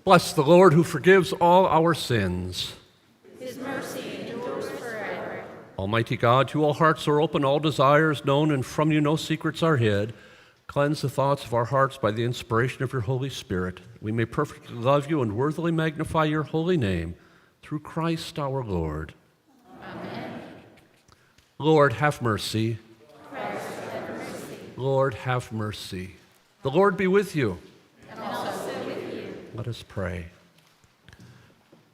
Bless the Lord who forgives all our sins. His mercy endures forever. Almighty God, to all hearts are open, all desires known, and from you no secrets are hid. Cleanse the thoughts of our hearts by the inspiration of your Holy Spirit. We may perfectly love you and worthily magnify your holy name, through Christ our Lord. Amen. Lord, have mercy. Christ, have mercy. Lord, have mercy. The Lord be with you. And also with you. Let us pray.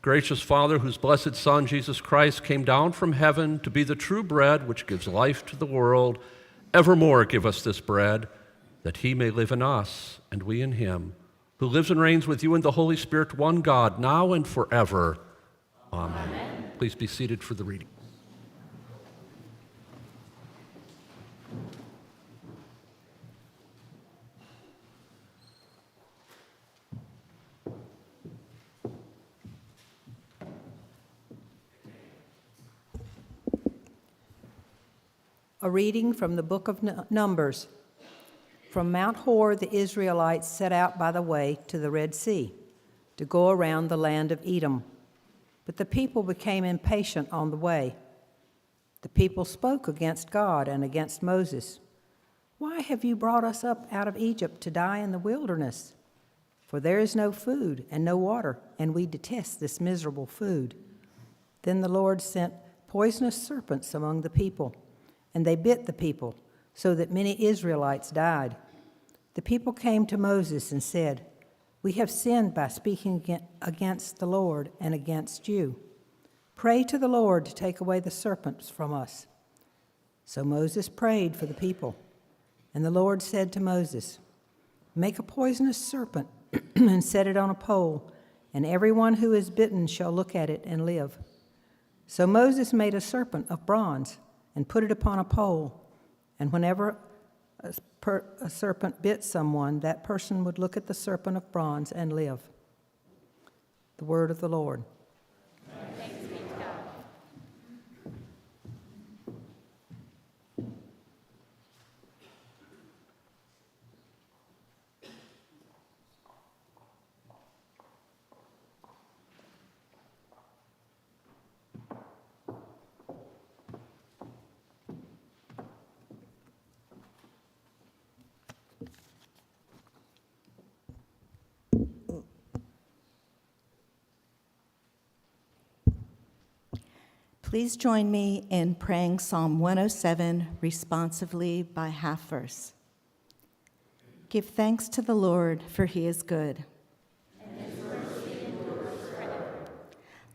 Gracious Father, whose blessed Son, Jesus Christ, came down from heaven to be the true bread which gives life to the world, evermore give us this bread, that he may live in us and we in him, who lives and reigns with you in the Holy Spirit, one God, now and forever. Amen. Amen. Please be seated for the reading. A reading from the book of Numbers. From Mount Hor, the Israelites set out by the way to the Red Sea to go around the land of Edom. But the people became impatient on the way. The people spoke against God and against Moses. "Why have you brought us up out of Egypt to die in the wilderness? For there is no food and no water, and we detest this miserable food." Then the Lord sent poisonous serpents among the people, and they bit the people, so that many Israelites died. The people came to Moses and said, "We have sinned by speaking against the Lord and against you. Pray to the Lord to take away the serpents from us." So Moses prayed for the people, and the Lord said to Moses, "Make a poisonous serpent and set it on a pole, and everyone who is bitten shall look at it and live." So Moses made a serpent of bronze and put it upon a pole, and whenever a serpent bit someone, that person would look at the serpent of bronze and live. The word of the Lord. Thanks be to God. Please join me in praying Psalm 107 responsively by half verse. Give thanks to the Lord, for he is good. And his mercy endures forever.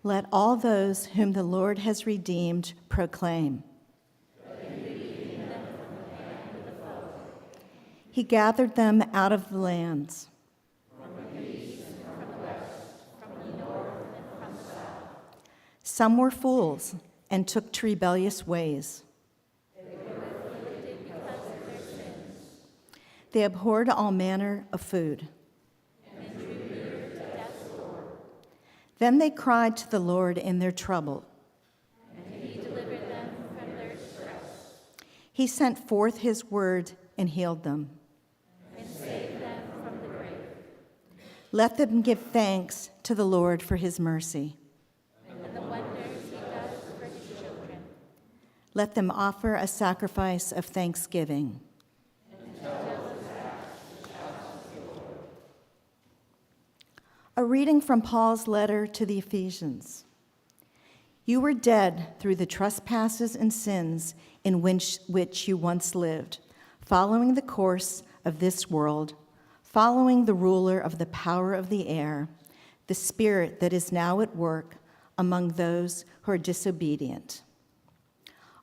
Let all those whom the Lord has redeemed proclaim. He gathered them out of the lands. From the east and from the west, from the north and from the south. Some were fools and took to rebellious ways. They were afflicted because of their sins, They abhorred all manner of food. and drew near to death's door. Then they cried to the Lord in their trouble. And he delivered them from their distress, He sent forth his word and healed them. and saved them from the grave. Let them give thanks to the Lord for his mercy. And the wonders he does for his children. Let them offer a sacrifice of thanksgiving. A reading from Paul's letter to the Ephesians. You were dead through the trespasses and sins in which you once lived, following the course of this world, following the ruler of the power of the air, the spirit that is now at work among those who are disobedient.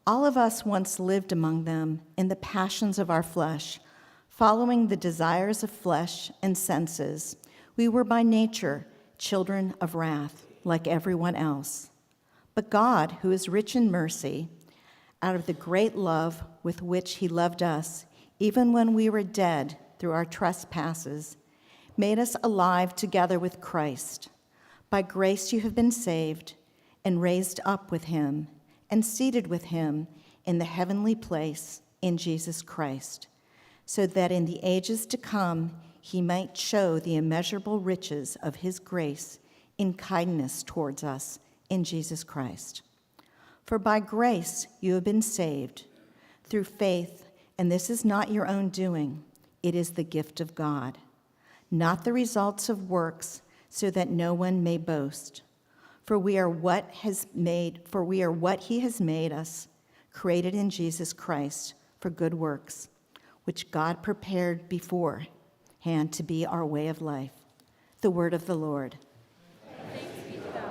All of us once lived among them in the passions of our flesh, following the desires of flesh and senses. We were by nature children of wrath, like everyone else. But God, who is rich in mercy, out of the great love with which he loved us, even when we were dead through our trespasses, made us alive together with Christ. By grace you have been saved, and raised up with him, and seated with him in the heavenly place in Jesus Christ, so that in the ages to come he might show the immeasurable riches of his grace in kindness towards us in Jesus Christ. For by grace you have been saved, through faith, and this is not your own doing, it is the gift of God, not the results of works, so that no one may boast. For we are what he has made us, created in Jesus Christ for good works, which God prepared beforehand to be our way of life. The word of the Lord. Thanks be to God.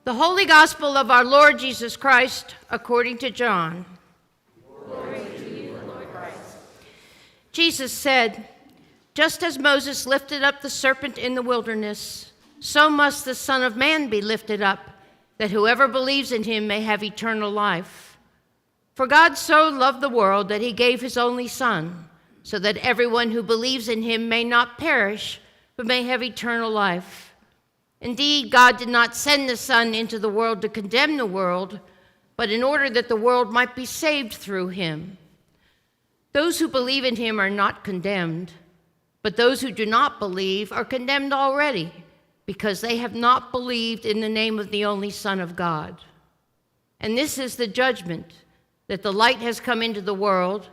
The Holy Gospel of our Lord Jesus Christ according to John. Glory to you, Lord Christ. Jesus said, "Just as Moses lifted up the serpent in the wilderness, so must the Son of Man be lifted up, that whoever believes in him may have eternal life. For God so loved the world that he gave his only Son, so that everyone who believes in him may not perish, but may have eternal life. Indeed, God did not send the Son into the world to condemn the world, but in order that the world might be saved through him. Those who believe in him are not condemned, but those who do not believe are condemned already, because they have not believed in the name of the only Son of God. And this is the judgment, that the light has come into the world,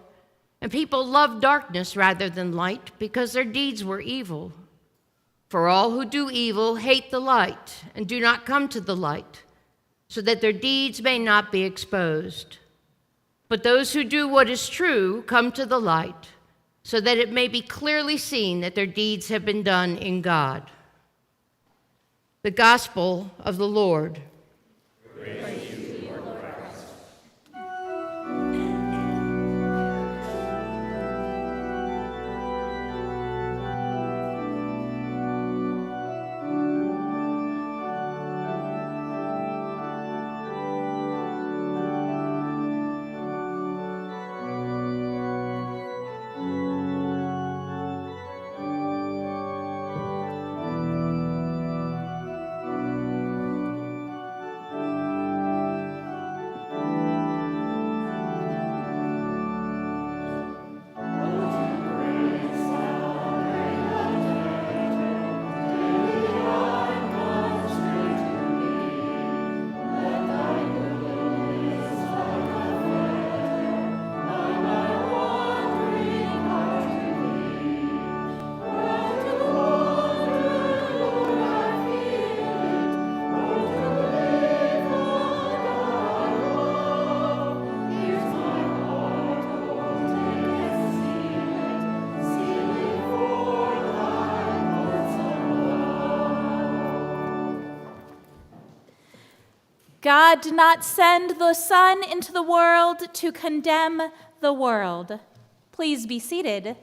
and people love darkness rather than light, because their deeds were evil. For all who do evil hate the light and do not come to the light, so that their deeds may not be exposed. But those who do what is true come to the light, so that it may be clearly seen that their deeds have been done in God." The Gospel of the Lord. Praise you, Lord Christ. God did not send the Son into the world to condemn the world. Please be seated.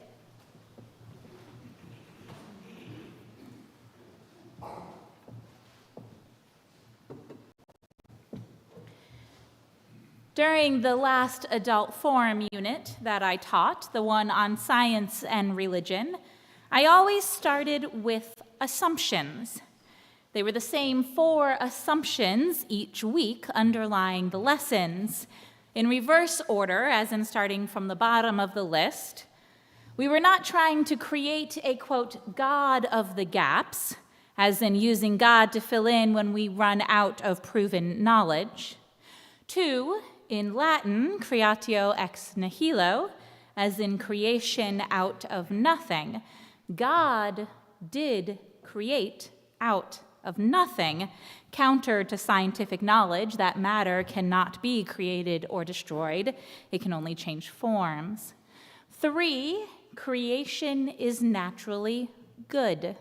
During the last adult forum unit that I taught, the one on science and religion, I always started with assumptions. They were the same 4 assumptions each week underlying the lessons, in reverse order, as in starting from the bottom of the list. We were not trying to create a, quote, God of the gaps, as in using God to fill in when we run out of proven knowledge. 2, in Latin, creatio ex nihilo, as in creation out of nothing. God did create out of nothing, counter to scientific knowledge that matter cannot be created or destroyed. It can only change forms. 3, creation is naturally good.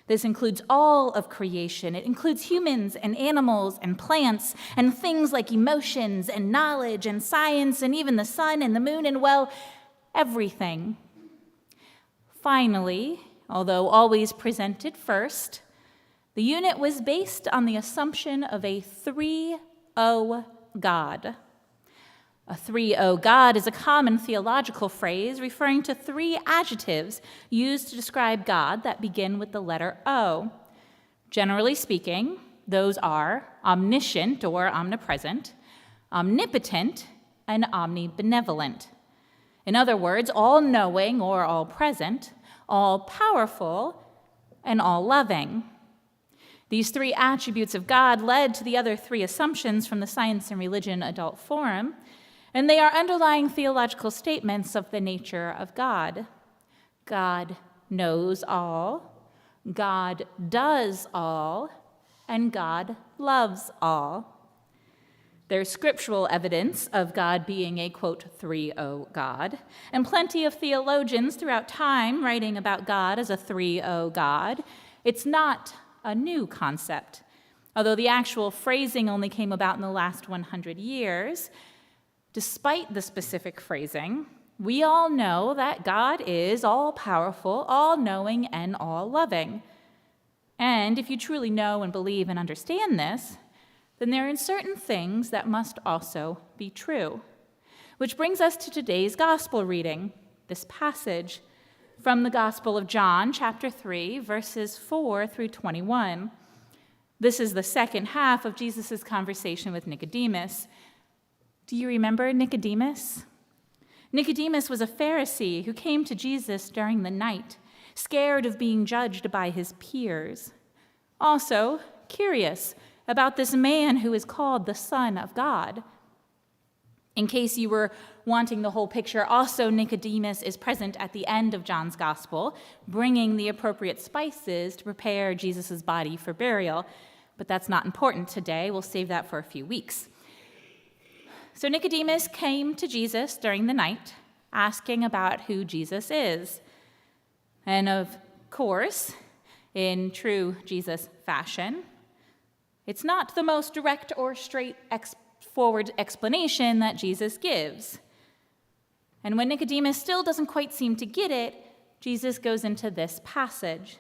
This includes all of creation. It includes humans and animals and plants and things like emotions and knowledge and science and even the sun and the moon and, well, everything. Finally, although always presented first, the unit was based on the assumption of a 3-O God. A 3-O God is a common theological phrase referring to 3 adjectives used to describe God that begin with the letter O. Generally speaking, those are omniscient or omnipresent, omnipotent, and omnibenevolent. In other words, all-knowing or all-present, all-powerful, and all-loving. These 3 attributes of God led to the other 3 assumptions from the Science and Religion Adult Forum, and they are underlying theological statements of the nature of God. God knows all, God does all, and God loves all. There's scriptural evidence of God being a, quote, 3-O God, and plenty of theologians throughout time writing about God as a 3-O God. It's not a new concept, although the actual phrasing only came about in the last 100 years. Despite the specific phrasing, we all know that God is all-powerful, all-knowing, and all-loving. And if you truly know and believe and understand this, then there are certain things that must also be true. Which brings us to today's gospel reading, this passage from the Gospel of John, chapter 3, verses 4 through 21. This is the second half of Jesus' conversation with Nicodemus. Do you remember Nicodemus? Nicodemus was a Pharisee who came to Jesus during the night, scared of being judged by his peers. Also, curious about this man who is called the Son of God. In case you were wanting the whole picture, also Nicodemus is present at the end of John's Gospel, bringing the appropriate spices to prepare Jesus' body for burial. But that's not important today. We'll save that for a few weeks. So Nicodemus came to Jesus during the night, asking about who Jesus is. And of course, in true Jesus fashion, it's not the most direct or straightforward explanation that Jesus gives. And when Nicodemus still doesn't quite seem to get it, Jesus goes into this passage,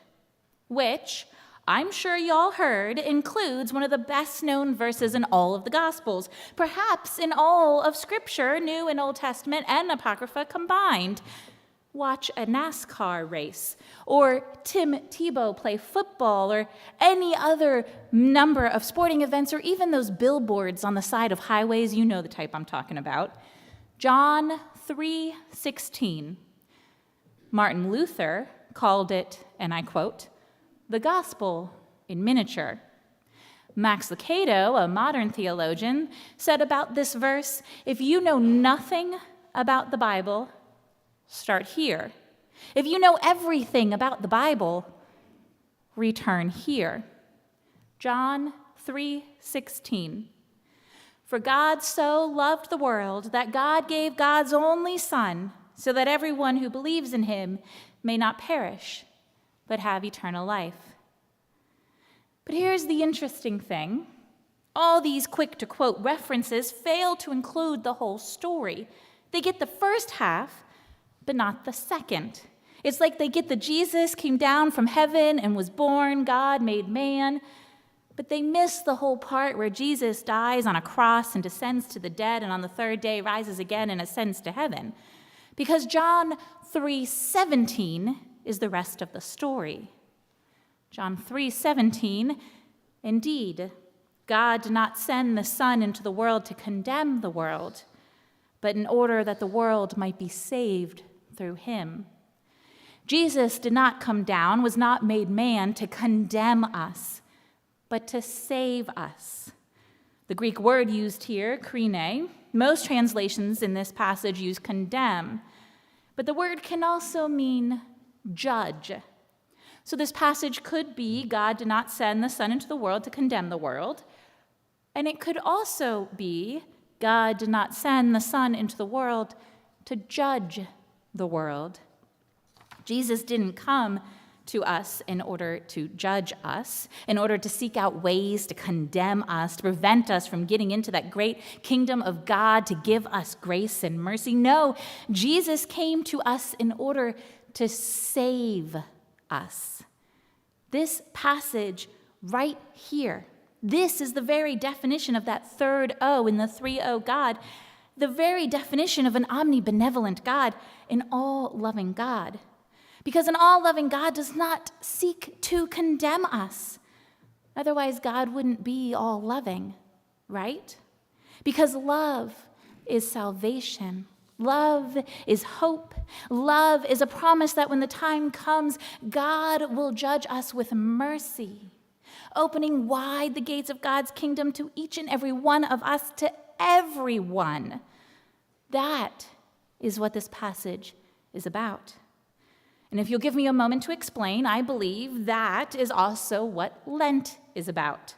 which I'm sure y'all heard includes one of the best-known verses in all of the Gospels, perhaps in all of Scripture, New and Old Testament and Apocrypha combined. Watch a NASCAR race, or Tim Tebow play football, or any other number of sporting events, or even those billboards on the side of highways. You know the type I'm talking about. John 3:16. Martin Luther called it, and I quote, the gospel in miniature. Max Lucado, a modern theologian, said about this verse, if you know nothing about the Bible, start here. If you know everything about the Bible, return here. John 3:16. For God so loved the world that God gave God's only Son, so that everyone who believes in him may not perish, but have eternal life. But here's the interesting thing. All these quick-to-quote references fail to include the whole story. They get the first half, but not the second. It's like they get the Jesus came down from heaven and was born, God made man, but they miss the whole part where Jesus dies on a cross and descends to the dead and on the third day rises again and ascends to heaven. Because John 3:17 is the rest of the story. John 3:17, indeed, God did not send the Son into the world to condemn the world, but in order that the world might be saved through him. Jesus did not come down, was not made man to condemn us, but to save us. The Greek word used here, krine, most translations in this passage use condemn, but the word can also mean judge. So this passage could be God did not send the Son into the world to condemn the world, and it could also be God did not send the Son into the world to judge the world. Jesus didn't come to us in order to judge us, in order to seek out ways to condemn us, to prevent us from getting into that great kingdom of God, to give us grace and mercy. No, Jesus came to us in order to save us. This passage right here, this is the very definition of that third O in the 3-O God, the very definition of an omnibenevolent God, an all-loving God. Because an all-loving God does not seek to condemn us. Otherwise, God wouldn't be all-loving, right? Because love is salvation. Love is hope. Love is a promise that when the time comes, God will judge us with mercy, opening wide the gates of God's kingdom to each and every one of us, to everyone. That is what this passage is about. And if you'll give me a moment to explain, I believe that is also what Lent is about.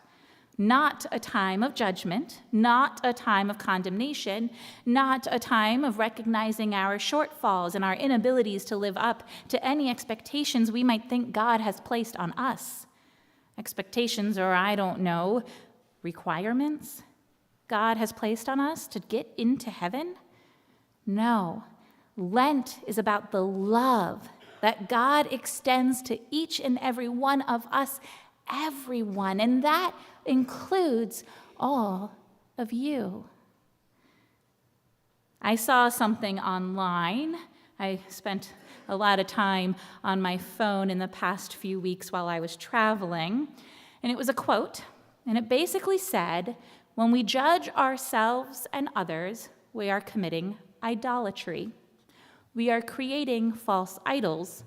Not a time of judgment, not a time of condemnation, not a time of recognizing our shortfalls and our inabilities to live up to any expectations we might think God has placed on us. Expectations, or I don't know, requirements God has placed on us to get into heaven? No, Lent is about the love that God extends to each and every one of us, everyone, and that includes all of you. I saw something online. I spent a lot of time on my phone in the past few weeks while I was traveling, and it was a quote, and it basically said, "When we judge ourselves and others, we are committing idolatry. We are creating false idols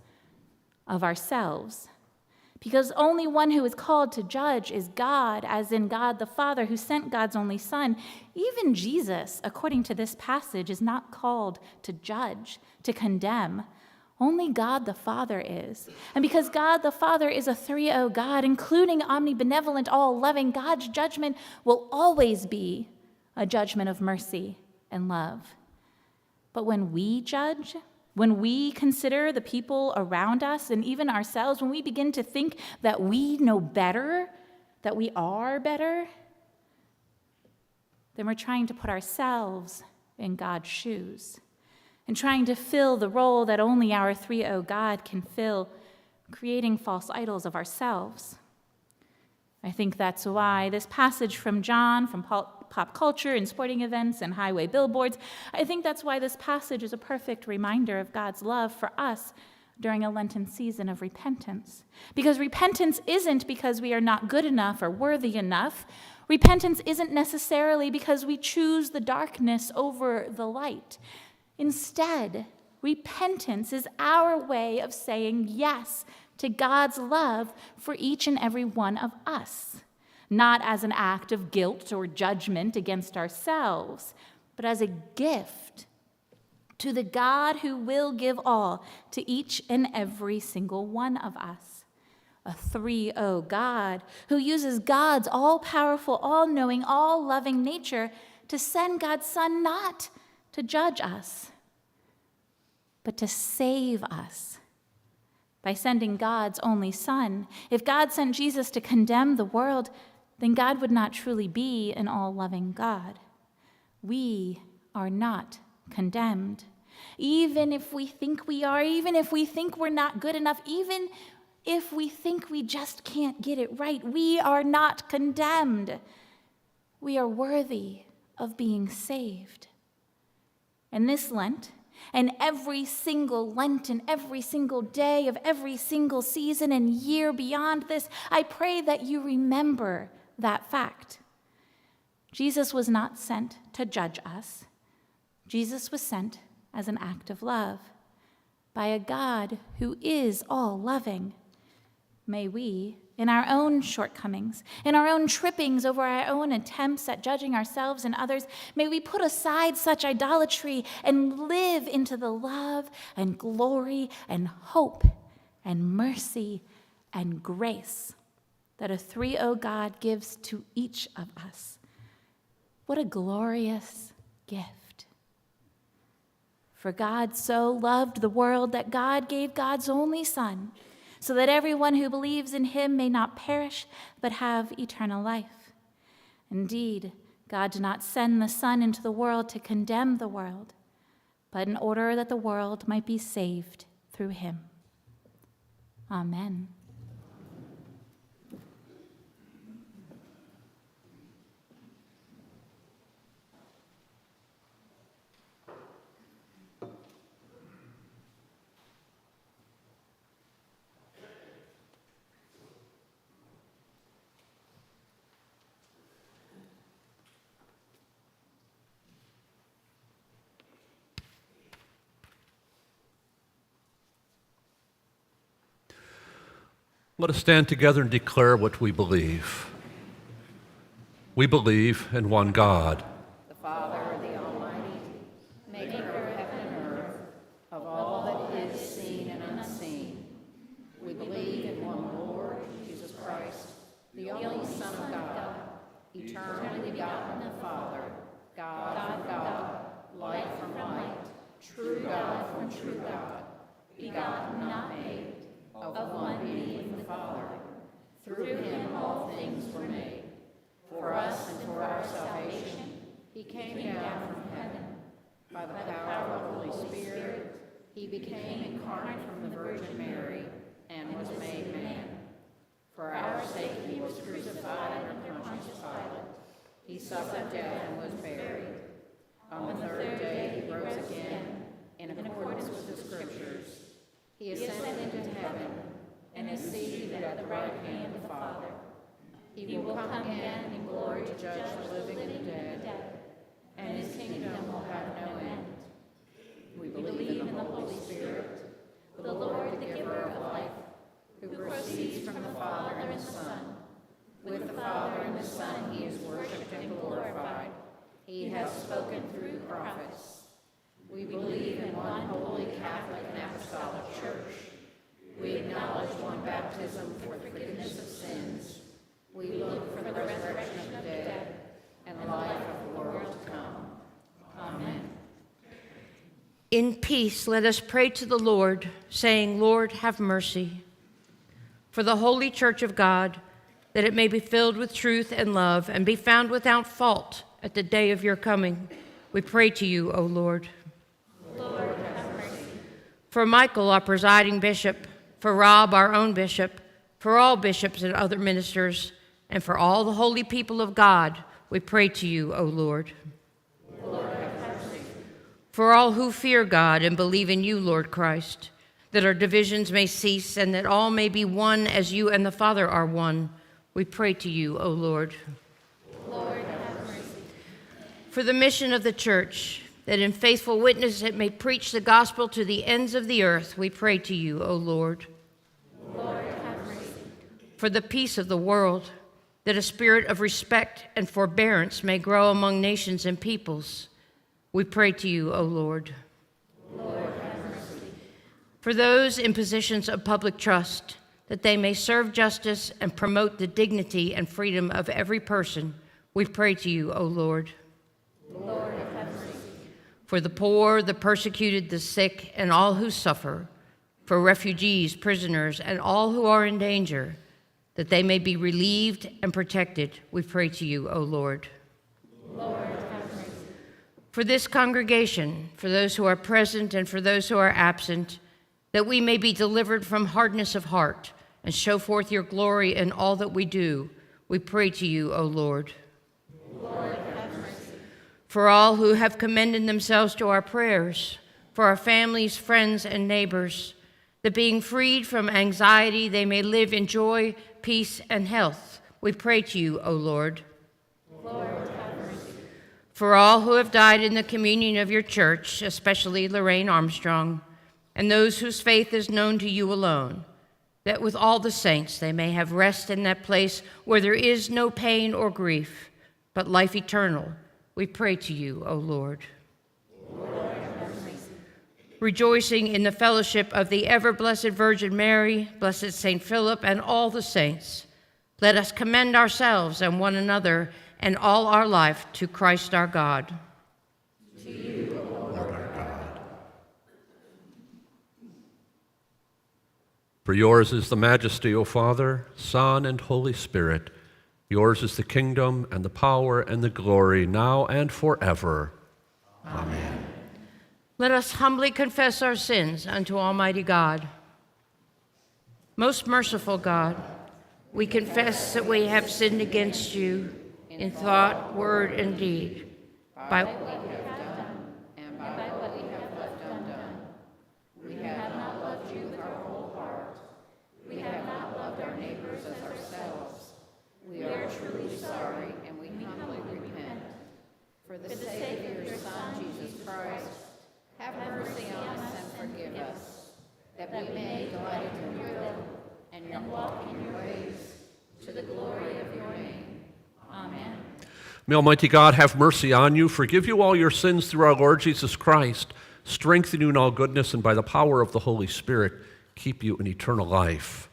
of ourselves. Because only one who is called to judge is God, as in God the Father, who sent God's only Son. Even Jesus, according to this passage, is not called to judge, to condemn. Only God the Father is. And because God the Father is a 3-O God, including omnibenevolent, all-loving, God's judgment will always be a judgment of mercy and love. But when we judge, when we consider the people around us and even ourselves, when we begin to think that we know better, that we are better, then we're trying to put ourselves in God's shoes and trying to fill the role that only our 3-O God can fill, creating false idols of ourselves. I think that's why this passage from John, from pop culture and sporting events and highway billboards, I think that's why this passage is a perfect reminder of God's love for us during a Lenten season of repentance. Because repentance isn't because we are not good enough or worthy enough. Repentance isn't necessarily because we choose the darkness over the light. Instead, repentance is our way of saying yes to God's love for each and every one of us, not as an act of guilt or judgment against ourselves, but as a gift to the God who will give all to each and every single one of us. A 3-O God who uses God's all-powerful, all-knowing, all-loving nature to send God's Son not to judge us, but to save us. By sending God's only Son. If God sent Jesus to condemn the world, then God would not truly be an all-loving God. We are not condemned. Even if we think we are, even if we think we're not good enough, even if we think we just can't get it right, we are not condemned. We are worthy of being saved. And this Lent, and every single Lent, and every single day of every single season and year beyond this, I pray that you remember that fact. Jesus was not sent to judge us. Jesus was sent as an act of love by a God who is all-loving. May we, in our own shortcomings, in our own trippings over our own attempts at judging ourselves and others, may we put aside such idolatry and live into the love and glory and hope and mercy and grace that a 3-0 God gives to each of us. What a glorious gift. For God so loved the world that God gave God's only Son, so that everyone who believes in him may not perish, but have eternal life. Indeed, God did not send the Son into the world to condemn the world, but in order that the world might be saved through him. Amen. Let us stand together and declare what we believe. We believe in one God, The Father, the Almighty, maker of heaven and earth, of all that is seen and unseen. We believe in one Lord, Jesus Christ, the only Son of God, eternally begotten of the Father, God from God, light from light, true God from true God, begotten, not made, of one being with the Father. Through him all things were made. For us and for our salvation, he came down from heaven. By the power of the Holy Spirit, he became incarnate from the Virgin Mary and was made man. For our sake he was crucified under Pontius Pilate. He suffered death and was buried. On the third day he rose again, in accordance with the Scriptures. He ascended into heaven and is seated at the right hand of the Father. He will come again in glory to judge the living and the dead, and his kingdom will have no end. We believe in the Holy Spirit, the Lord, the giver of life, who proceeds from the Father and the Son. With the Father and the Son he is worshipped and glorified. He has spoken through the prophets. We believe in one holy Catholic and Apostolic Church. We acknowledge one baptism for the forgiveness of sins. We look for the resurrection of the dead and the life of the world to come. Amen. In peace, let us pray to the Lord, saying, Lord, have mercy. For the holy church of God, that it may be filled with truth and love and be found without fault at the day of your coming, we pray to you, O Lord. Lord, have mercy. For Michael, our presiding bishop, for Rob, our own bishop, for all bishops and other ministers, and for all the holy people of God, we pray to you, O Lord. Lord, have mercy. For all who fear God and believe in you, Lord Christ, that our divisions may cease and that all may be one as you and the Father are one, we pray to you, O Lord. Lord, have mercy. For the mission of the church, that in faithful witness it may preach the gospel to the ends of the earth, we pray to you, O Lord. Lord, have mercy. For the peace of the world, that a spirit of respect and forbearance may grow among nations and peoples, we pray to you, O Lord. Lord, have mercy. For those in positions of public trust, that they may serve justice and promote the dignity and freedom of every person, we pray to you, O Lord. Lord, have mercy. For the poor, the persecuted, the sick, and all who suffer, for refugees, prisoners, and all who are in danger, that they may be relieved and protected, we pray to you, O Lord. Lord, have mercy. For this congregation, for those who are present and for those who are absent, that we may be delivered from hardness of heart and show forth your glory in all that we do, we pray to you, O Lord. Lord, have mercy. For all who have commended themselves to our prayers, for our families, friends, and neighbors, that being freed from anxiety, they may live in joy, peace, and health, we pray to you, O Lord. Lord, have mercy. For all who have died in the communion of your church, especially Lorraine Armstrong, and those whose faith is known to you alone, that with all the saints they may have rest in that place where there is no pain or grief, but life eternal, we pray to you, O Lord. Lord, have mercy. Rejoicing in the fellowship of the ever-blessed Virgin Mary, blessed Saint Philip, and all the saints, let us commend ourselves and one another and all our life to Christ our God. To you, O Lord our God. For yours is the majesty, O Father, Son, and Holy Spirit. Yours is the kingdom and the power and the glory, now and forever. Amen. Let us humbly confess our sins unto Almighty God. Most merciful God, we confess that we have sinned against you in thought, word, and deed, by And by what we have left undone. We have not loved you with our whole heart. We have not loved our neighbors as ourselves. We are truly sorry, and we humbly repent. For the sake of your Son, Jesus Christ, have mercy on us and forgive us, that we may delight in your will and walk in your ways, to the glory of your name. Amen. May Almighty God have mercy on you, forgive you all your sins through our Lord Jesus Christ, strengthen you in all goodness, and by the power of the Holy Spirit, keep you in eternal life.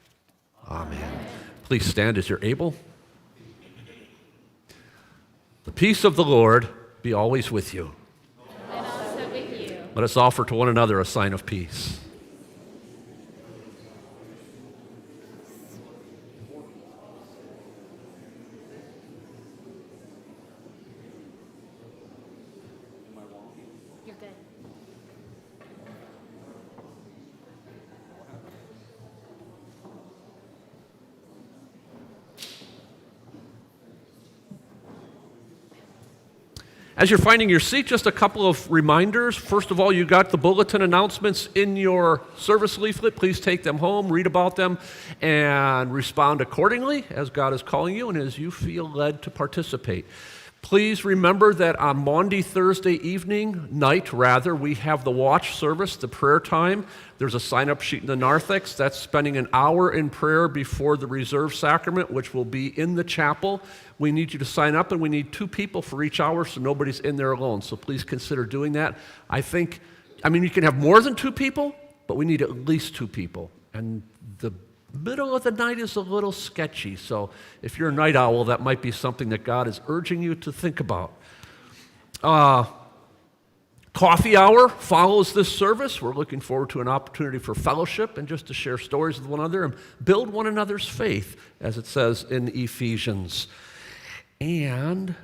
Amen. Please stand as you're able. The peace of the Lord be always with you. And also with you. Let us offer to one another a sign of peace. You're good. As you're finding your seat, just a couple of reminders. First of all, you got the bulletin announcements in your service leaflet. Please take them home, read about them, and respond accordingly as God is calling you and as you feel led to participate. Please remember that on Maundy Thursday night, we have the watch service, the prayer time. There's a sign-up sheet in the narthex. That's spending an hour in prayer before the reserved sacrament, which will be in the chapel. We need you to sign up, and we need 2 people for each hour, so nobody's in there alone. So please consider doing that. You can have more than 2 people, but we need at least 2 people. And the middle of the night is a little sketchy, so if you're a night owl, that might be something that God is urging you to think about. Coffee hour follows this service. We're looking forward to an opportunity for fellowship and just to share stories with one another and build one another's faith, as it says in Ephesians. And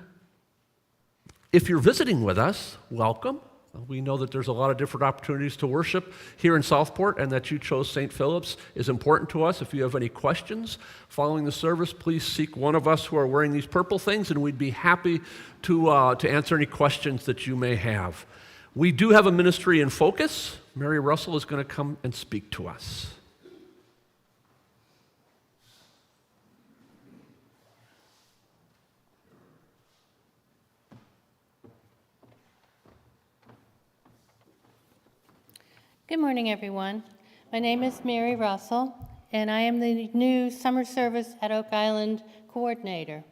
if you're visiting with us, welcome. We know that there's a lot of different opportunities to worship here in Southport, and that you chose St. Philip's is important to us. If you have any questions following the service, please seek one of us who are wearing these purple things, and we'd be happy to answer any questions that you may have. We do have a ministry in focus. Mary Russell is going to come and speak to us. Good morning, everyone. My name is Mary Russell, and I am the new summer service at Oak Island coordinator.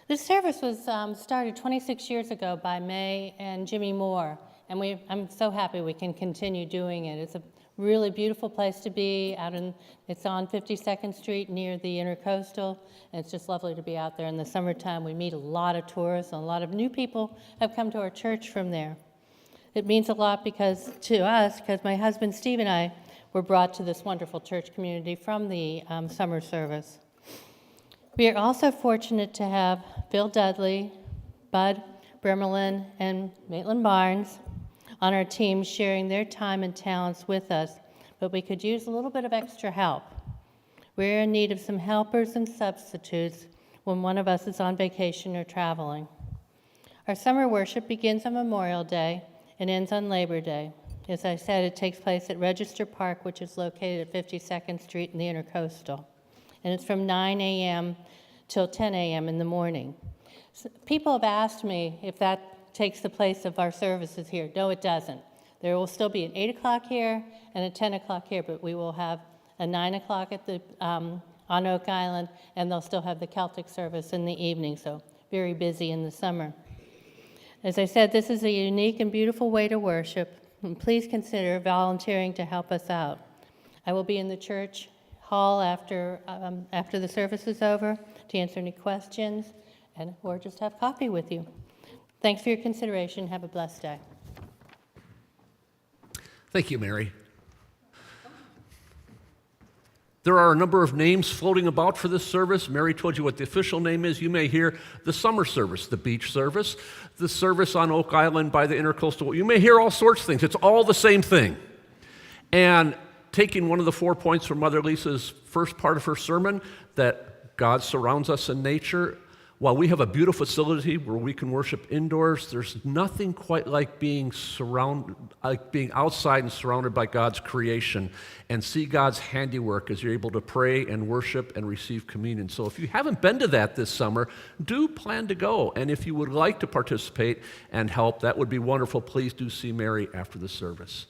This service was started 26 years ago by May and Jimmy Moore, and I'm so happy we can continue doing it. It's a really beautiful place to be. It's on 52nd Street near the Intercoastal, and it's just lovely to be out there in the summertime. We meet a lot of tourists, and a lot of new people have come to our church from there. It means a lot to us because my husband Steve and I were brought to this wonderful church community from the summer service. We are also fortunate to have Bill Dudley, Bud Bremerlin, and Maitland Barnes on our team sharing their time and talents with us, but we could use a little bit of extra help. We're in need of some helpers and substitutes when one of us is on vacation or traveling. Our summer worship begins on Memorial Day and ends on Labor Day. As I said, it takes place at Register Park, which is located at 52nd Street in the Intercoastal. And it's from 9 a.m. till 10 a.m. in the morning. So people have asked me if that takes the place of our services here. No, it doesn't. There will still be an 8 o'clock here and a 10 o'clock here, but we will have a 9 o'clock at the, on Oak Island, and they'll still have the Celtic service in the evening, so very busy in the summer. As I said, this is a unique and beautiful way to worship, and please consider volunteering to help us out. I will be in the church hall after the service is over to answer any questions or just have coffee with you. Thanks for your consideration. Have a blessed day. Thank you, Mary. There are a number of names floating about for this service. Mary told you what the official name is. You may hear the summer service, the beach service, the service on Oak Island by the Intercoastal. You may hear all sorts of things. It's all the same thing. And taking one of the 4 points from Mother Lisa's first part of her sermon, that God surrounds us in nature. While we have a beautiful facility where we can worship indoors, there's nothing quite like being outside and surrounded by God's creation and see God's handiwork as you're able to pray and worship and receive communion. So if you haven't been to that this summer, do plan to go. And if you would like to participate and help, that would be wonderful. Please do see Mary after the service.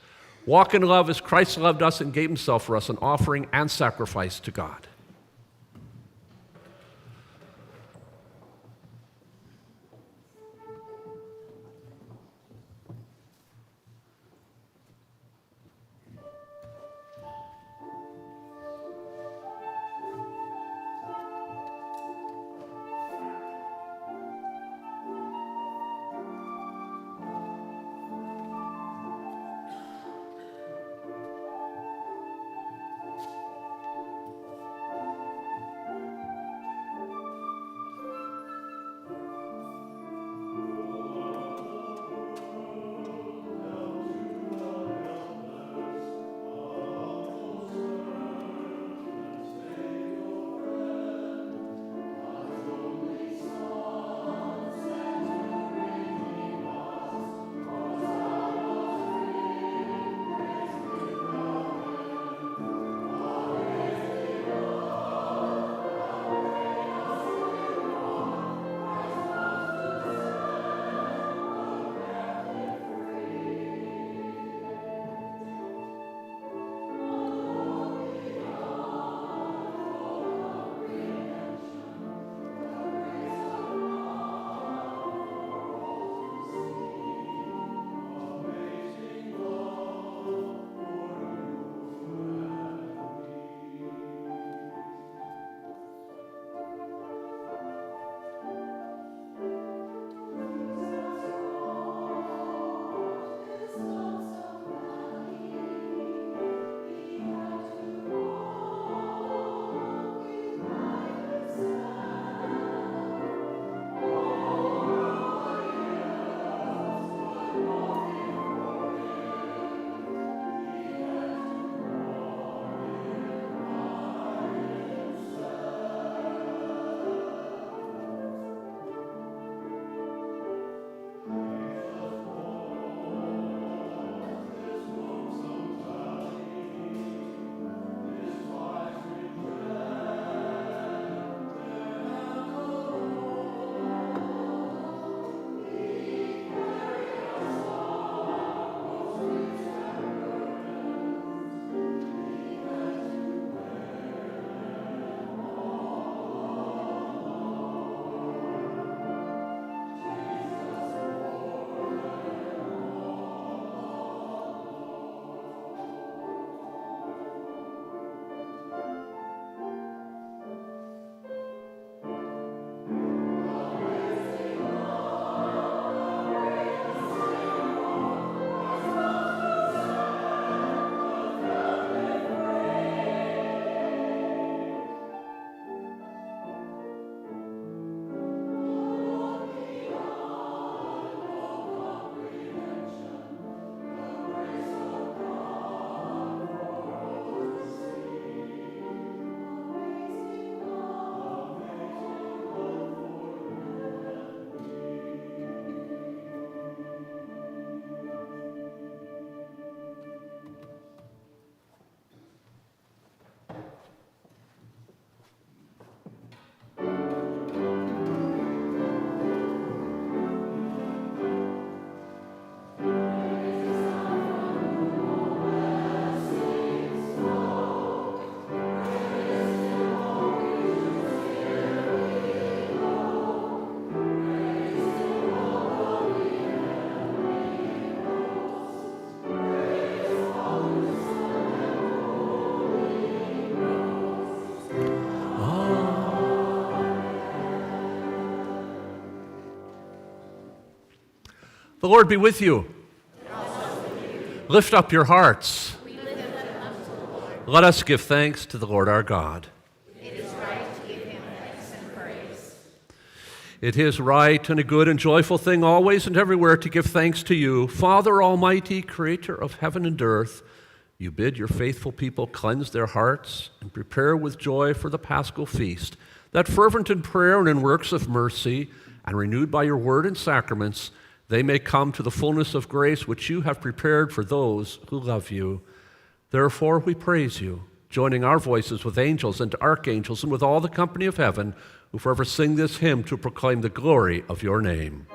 Walk in love as Christ loved us and gave himself for us, an offering and sacrifice to God. The Lord be with you. And also with you. Lift up your hearts. We lift them up to the Lord. Let us give thanks to the Lord our God. It is right to give him thanks and praise. It is right and a good and joyful thing always and everywhere to give thanks to you, Father Almighty, creator of heaven and earth. You bid your faithful people cleanse their hearts and prepare with joy for the Paschal feast, that fervent in prayer and in works of mercy, and renewed by your word and sacraments, they may come to the fullness of grace which you have prepared for those who love you. Therefore we praise you, joining our voices with angels and archangels and with all the company of heaven, who forever sing this hymn to proclaim the glory of your name.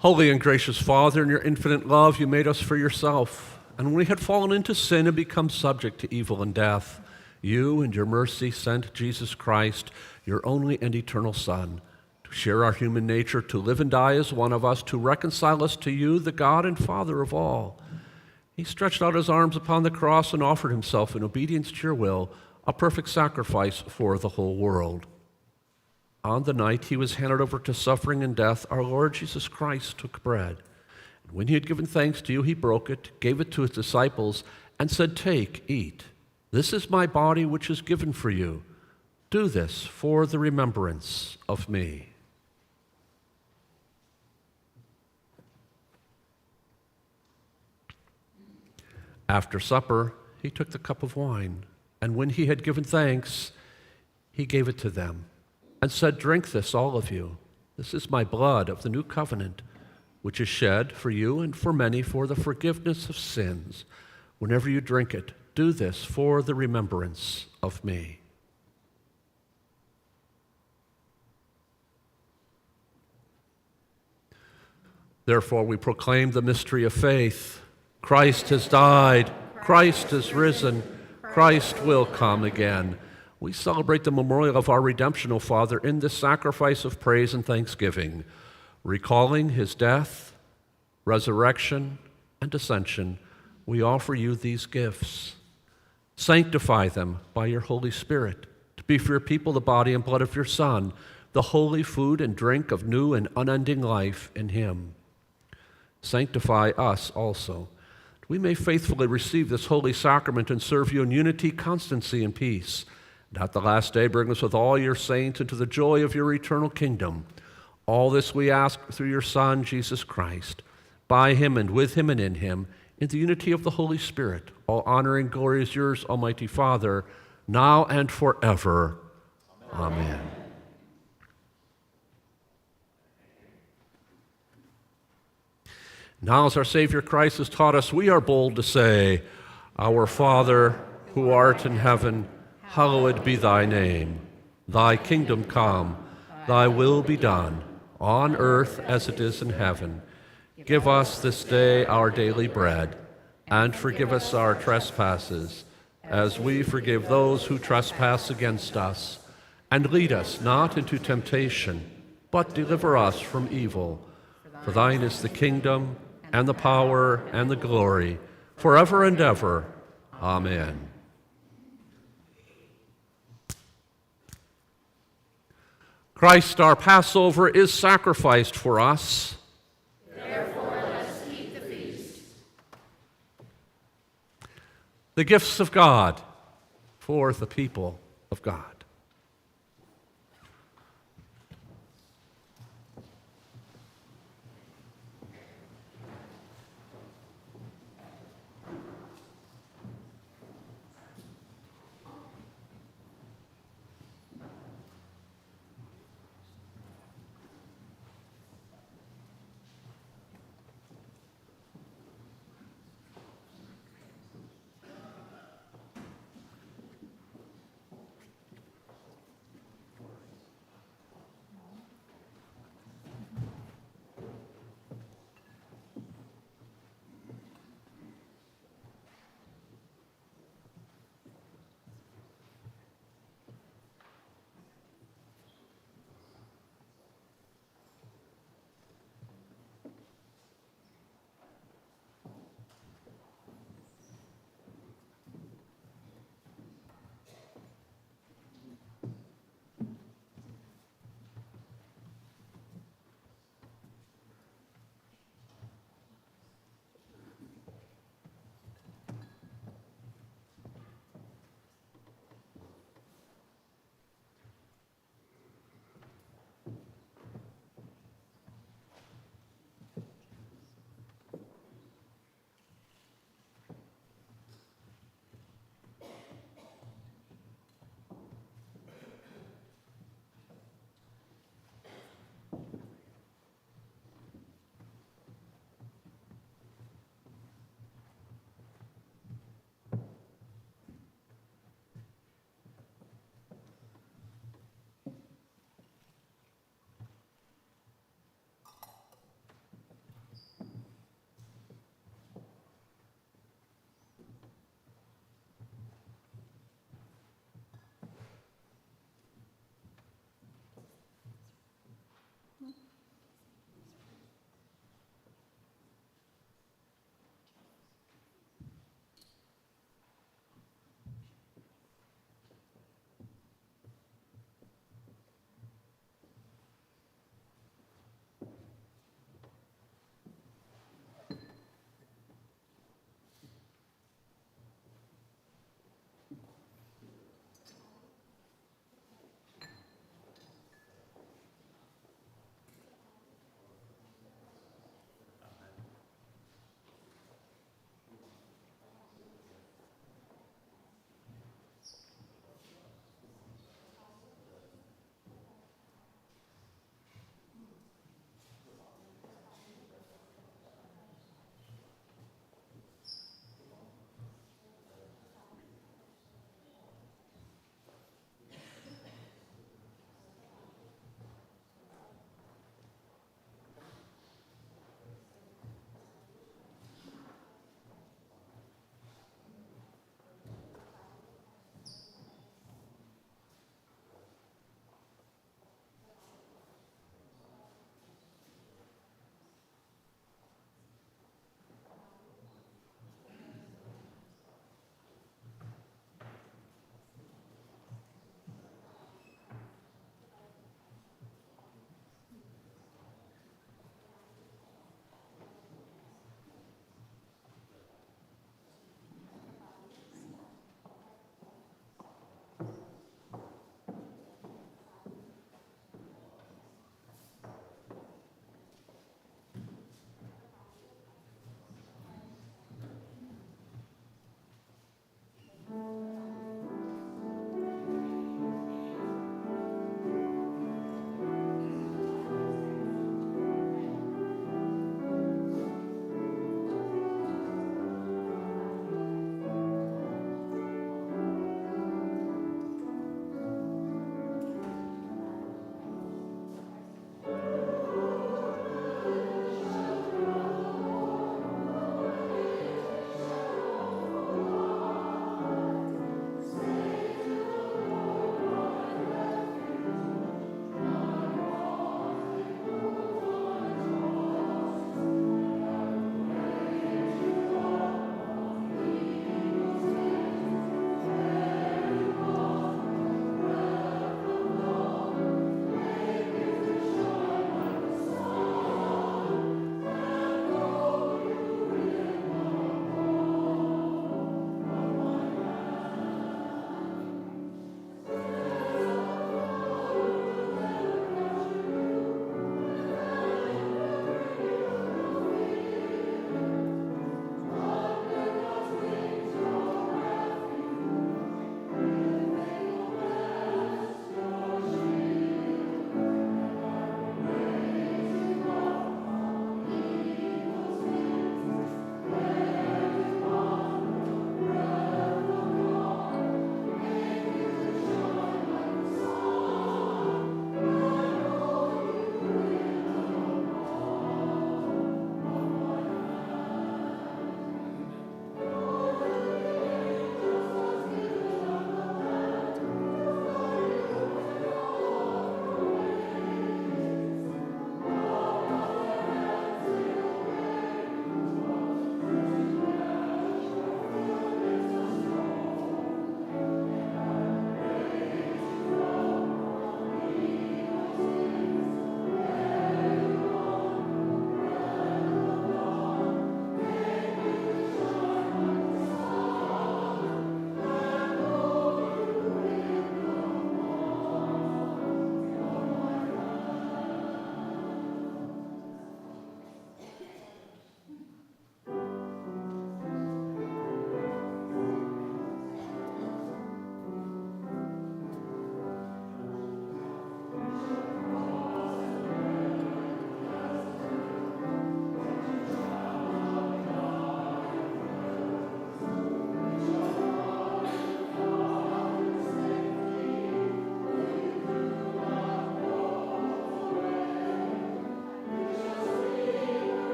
Holy and gracious Father, in your infinite love, you made us for yourself. And when we had fallen into sin and become subject to evil and death, you, in your mercy, sent Jesus Christ, your only and eternal Son, to share our human nature, to live and die as one of us, to reconcile us to you, the God and Father of all. He stretched out his arms upon the cross and offered himself in obedience to your will, a perfect sacrifice for the whole world. On the night he was handed over to suffering and death, our Lord Jesus Christ took bread. And when he had given thanks to you, he broke it, gave it to his disciples, and said, "Take, eat. This is my body which is given for you. Do this for the remembrance of me." After supper, he took the cup of wine, and when he had given thanks, he gave it to them, and said, "Drink this, all of you. This is my blood of the new covenant, which is shed for you and for many for the forgiveness of sins. Whenever you drink it, do this for the remembrance of me." Therefore, we proclaim the mystery of faith. Christ has died. Christ has risen. Christ will come again. We celebrate the memorial of our redemption, O Father, in this sacrifice of praise and thanksgiving, recalling his death, resurrection, and ascension. We offer you these gifts. Sanctify them by your Holy Spirit, to be for your people the body and blood of your Son, the holy food and drink of new and unending life in him. Sanctify us also, that we may faithfully receive this holy sacrament and serve you in unity, constancy, and peace. And at the last day, bring us with all your saints into the joy of your eternal kingdom. All this we ask through your Son, Jesus Christ, by him and with him and in him, in the unity of the Holy Spirit. All honor and glory is yours, Almighty Father, now and forever. Amen. Now, as our Savior Christ has taught us, we are bold to say, "Our Father, who art in heaven, hallowed be thy name. Thy kingdom come, thy will be done, on earth as it is in heaven. Give us this day our daily bread, and forgive us our trespasses, as we forgive those who trespass against us. And lead us not into temptation, but deliver us from evil. For thine is the kingdom, and the power, and the glory, forever and ever. Amen." Christ, our Passover, is sacrificed for us. Therefore, let us keep the gifts of God for the people of God.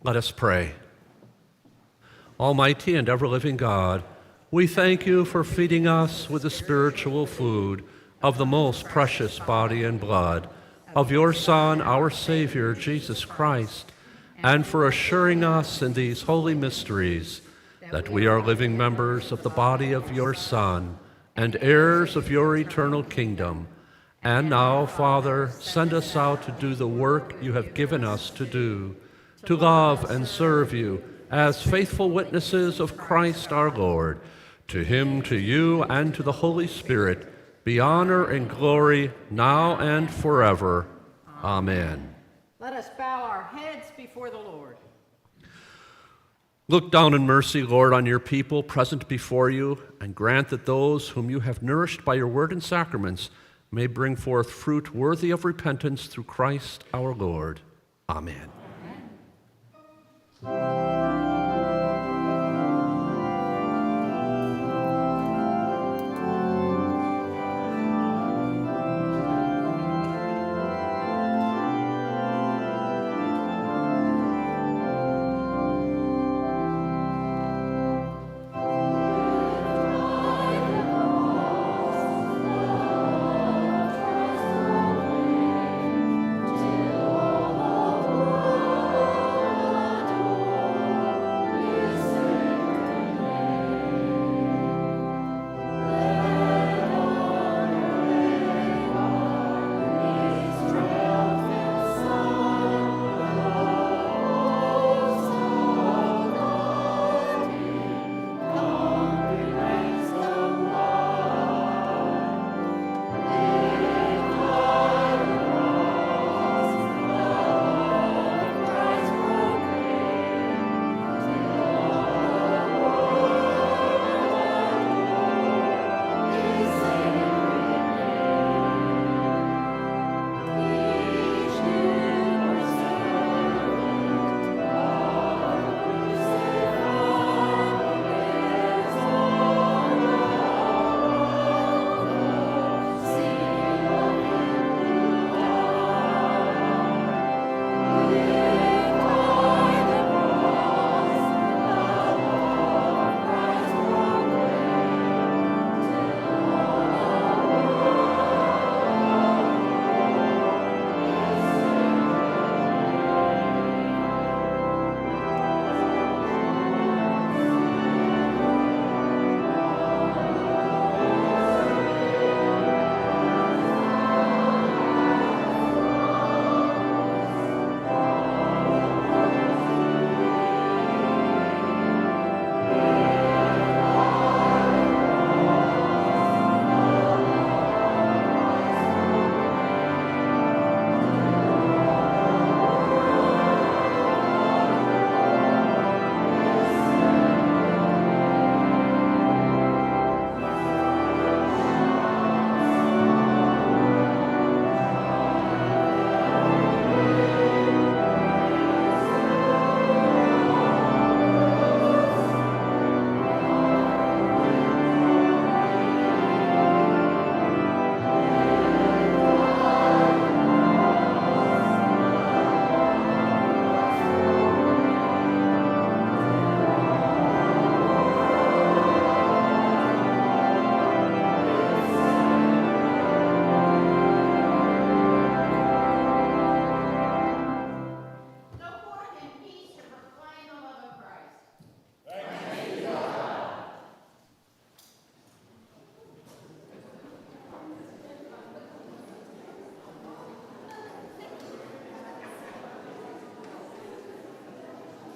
Let us pray. Almighty and ever-living God, we thank you for feeding us with the spiritual food of the most precious body and blood of your Son, our Savior, Jesus Christ, and for assuring us in these holy mysteries that we are living members of the body of your Son and heirs of your eternal kingdom. And now, Father, send us out to do the work you have given us to do, to love and serve you as faithful witnesses of Christ our Lord. To him, to you, and to the Holy Spirit be honor and glory now and forever. Amen. Let us bow our heads before the Lord. Look down in mercy, Lord, on your people present before you, and grant that those whom you have nourished by your word and sacraments may bring forth fruit worthy of repentance through Christ our Lord. Amen. Amen.